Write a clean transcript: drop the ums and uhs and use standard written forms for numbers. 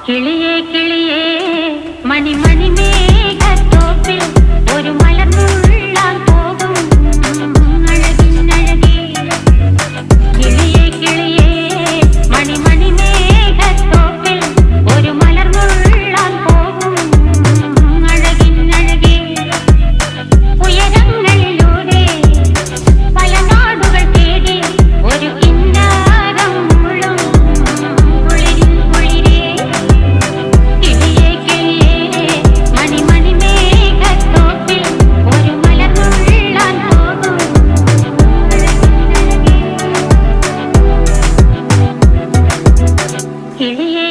കിളിയേ കിളിയേ മണിമണി മേഘത്തോപ്പിൽ ഒരു മലർന്നുള്ളാൻ പോകും അഴകിനഴകേ. കിളിയേ കിളിയേ മണിമണി മേഘത്തോപ്പിൽ ഒരു മലർന്നുള്ളാൻ പോകും അഴകിനഴകേ. ഉയരങ്ങളിലൂടെ പല നാടുകൾ തേടി ഒരു കിന്നാരം മുള്ളും കുളിരിൽ കുളിരേ. കിളിയേ കിളിയേ മണിമണി മേഘത്തോപ്പിൽ ഒരു മലർന്നുള്ളാൻ പോകും അഴകിനഴകേ. കിളിയേ